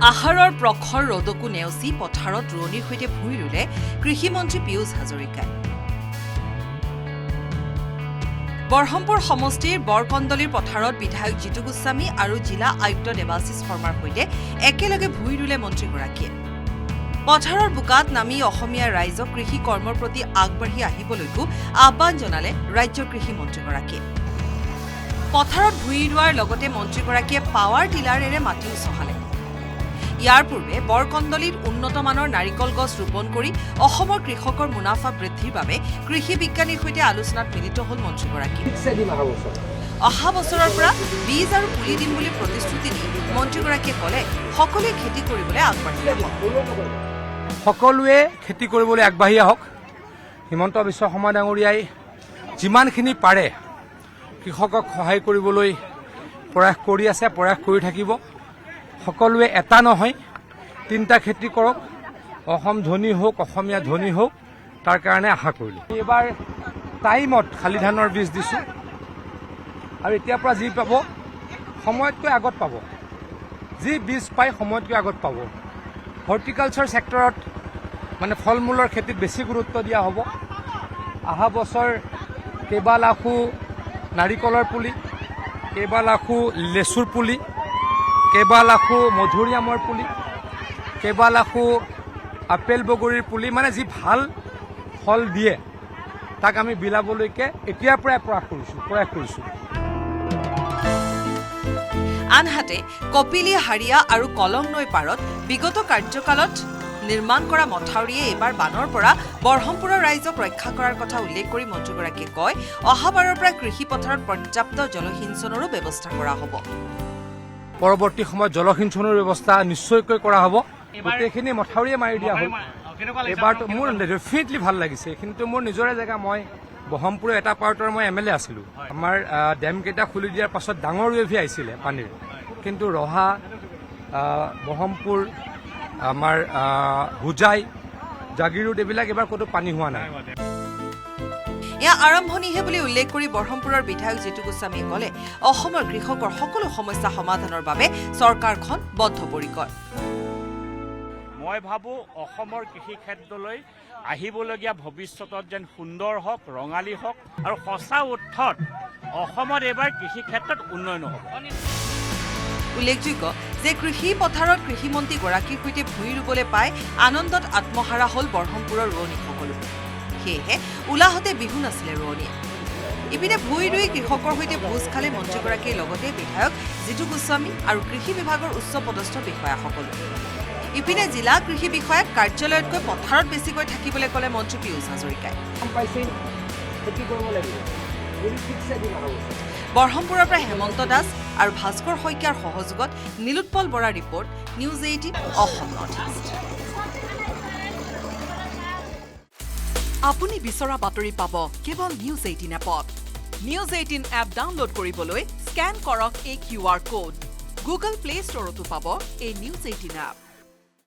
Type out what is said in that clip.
আহাৰৰ প্ৰখৰ ৰ'দকো নেওচি পথাৰত ৰোৱনীৰ সৈতে ভূঁই ৰুলে কৃষিমন্ত্ৰী পীয়ুষ হাজৰিকাই। বৰহমপুৰ সমষ্টিৰ বৰকণ্ডলীৰ পথাৰত বিধায়ক জিতু গোস্বামী আৰু জিলা আয়ুক্ত দেৱাশিষ শৰ্মাৰ সৈতে একেলগে ভূঁই ৰুলে মন্ত্ৰীগৰাকীয়ে। পথাৰৰ বোকাত নামি অসমীয়া ৰাইজক কৃষি কৰ্মৰ প্ৰতি আগবাঢ়ি আহিবলৈকো আহ্বান জনালে ৰাজ্যৰ কৃষিমন্ত্ৰীগৰাকীয়ে। পথাৰত ভূঁই ৰোৱাৰ লগতে মন্ত্ৰীগৰাকীয়ে পাৱাৰ টিলাৰেৰে মাটিও চহালে। ইয়াৰ পূৰ্বে বৰকণ্ডলীত উন্নতমানৰ নাৰিকল গছ ৰোপণ কৰি অসমৰ কৃষকৰ মুনাফা বৃদ্ধিৰ বাবে কৃষি বিজ্ঞানীৰ সৈতে আলোচনাত মিলিত হ'ল মন্ত্ৰীগৰাকী। অহা বছৰৰ পৰা বীজ আৰু পুলি দিম বুলি প্ৰতিশ্ৰুতি দি মন্ত্ৰীগৰাকীয়ে ক'লে সকলোৱে খেতি কৰিবলৈ আগবাঢ়ি আহক। সকলোৱে খেতি কৰিবলৈ আগবাঢ়ি আহক। হিমন্ত বিশ্ব শৰ্মা ডাঙৰীয়াই যিমানখিনি পাৰে কৃষকক সহায় কৰিবলৈ প্ৰয়াস কৰি আছে, প্ৰয়াস কৰি থাকিব। সকলোৱে এটা নহয়, 3টা খেতি কৰক, অসম ধনী হওক, অসমীয়া ধনী হওক, তাৰ কাৰণে আশা কৰিলোঁ। এইবাৰ টাইমত শালি ধানৰ বীজ দিছোঁ আৰু এতিয়াৰ পৰা যি পাব সময়তকৈ আগত পাব, যি বীজ পায় সময়তকৈ আগত পাব। হৰ্টিকালচাৰ ছেক্টৰত মানে ফল মূলৰ খেতিত বেছি গুৰুত্ব দিয়া হ'ব। অহা বছৰ কেইবা লাখো নাৰিকলৰ পুলি, কেইবা লাখো লেচুৰ পুলি, কেইবা লাখো মধুৰিআমৰ পুলি, কেইবা লাখো আপেল বগৰীৰ পুলি, মানে যি ভাল ফল দিয়ে তাক আমি বিলাবলৈকে এতিয়াৰ পৰাই প্ৰয়াস কৰিছোঁ। আনহাতে কপিলী, হাৰিয়া আৰু কলং নৈ পাৰত বিগত কাৰ্যকালত নিৰ্মাণ কৰা মথাউৰিয়ে এইবাৰ বানৰ পৰা বৰহমপুৰৰ ৰাইজক ৰক্ষা কৰাৰ কথা উল্লেখ কৰি মন্ত্ৰীগৰাকীয়ে কয়, অহাবাৰৰ পৰা কৃষি পথাৰত পৰ্যাপ্ত জলসিঞ্চনৰো ব্যৱস্থা কৰা হ'ব। পৰৱৰ্তী সময়ত জলসিঞ্চনৰ ব্যৱস্থা নিশ্চয়কৈ কৰা হ'ব। গোটেইখিনি মথাউৰিয়ে মাৰি দিয়া হ'ল। এইবাৰতো মোৰ ডেফিনেটলি ভাল লাগিছে। এইখিনিতো মোৰ নিজৰে জেগা। মই বহমপুৰৰ এটা পাৰ্টৰ মই MLA আছিলোঁ। আমাৰ ডেমকেইটা খুলি দিয়াৰ পাছত ডাঙৰ ৱেভি আহিছিলে পানীৰ, কিন্তু ৰহা, বহমপুৰ, আমাৰ হোজাই, জাগিৰোড এইবিলাক এইবাৰ ক'তো পানী হোৱা নাই। এয়া আৰম্ভণিহে বুলি উল্লেখ কৰি বৰহমপুৰৰ বিধায়ক জিতু গোস্বামীয়ে ক'লে, অসমৰ কৃষকৰ সকলো সমস্যা সমাধানৰ বাবে চৰকাৰখন বদ্ধপৰিকৰ। মই ভাবোঁ অসমৰ কৃষি ক্ষেত্ৰলৈ আহিবলগীয়া ভৱিষ্যতত যেন সুন্দৰ হওক, ৰঙালী হওক আৰু সঁচা অৰ্থত অসমত এইবাৰ কৃষি ক্ষেত্ৰত উন্নয়ন হ'ব। উল্লেখযোগ্য যে কৃষি পথাৰত কৃষিমন্ত্ৰীগৰাকীৰ সৈতে ভূঁই ৰুবলৈ পাই আনন্দত আত্মহাৰা হ'ল বৰহমপুৰৰ ৰোৱনীসকলো। সেয়েহে উলাহতে বিহু নাছিলে ৰোৱনীয়ে। ইপিনে ভূঁই ৰুই কৃষকৰ সৈতে ভোজ খালে মন্ত্ৰীগৰাকীৰ লগতে বিধায়ক জিতু গোস্বামী আৰু কৃষি বিভাগৰ উচ্চ পদস্থ বিষয়াসকলো। ইপিনে জিলা কৃষি বিষয়াক কাৰ্যালয়তকৈ পথাৰত বেছিকৈ থাকিবলৈ ক'লে মন্ত্ৰী পীয়ুষ হাজৰিকাই। বৰহমপুৰৰ পৰা হেমন্ত দাস আৰু ভাস্কৰ শইকীয়াৰ সহযোগত নীলোৎপল বৰাৰ report, news 18 Assam north east. আপুনি বিচৰা বাতৰি পাব কেৱল নিউজ 18 এপত। নিউজ 18 এপ ডাউনলোড কৰিবলৈ স্কেন কৰক এই QR কোড। গুগল প্লে ষ্টৰতো পাব এই নিউজ 18 এপ।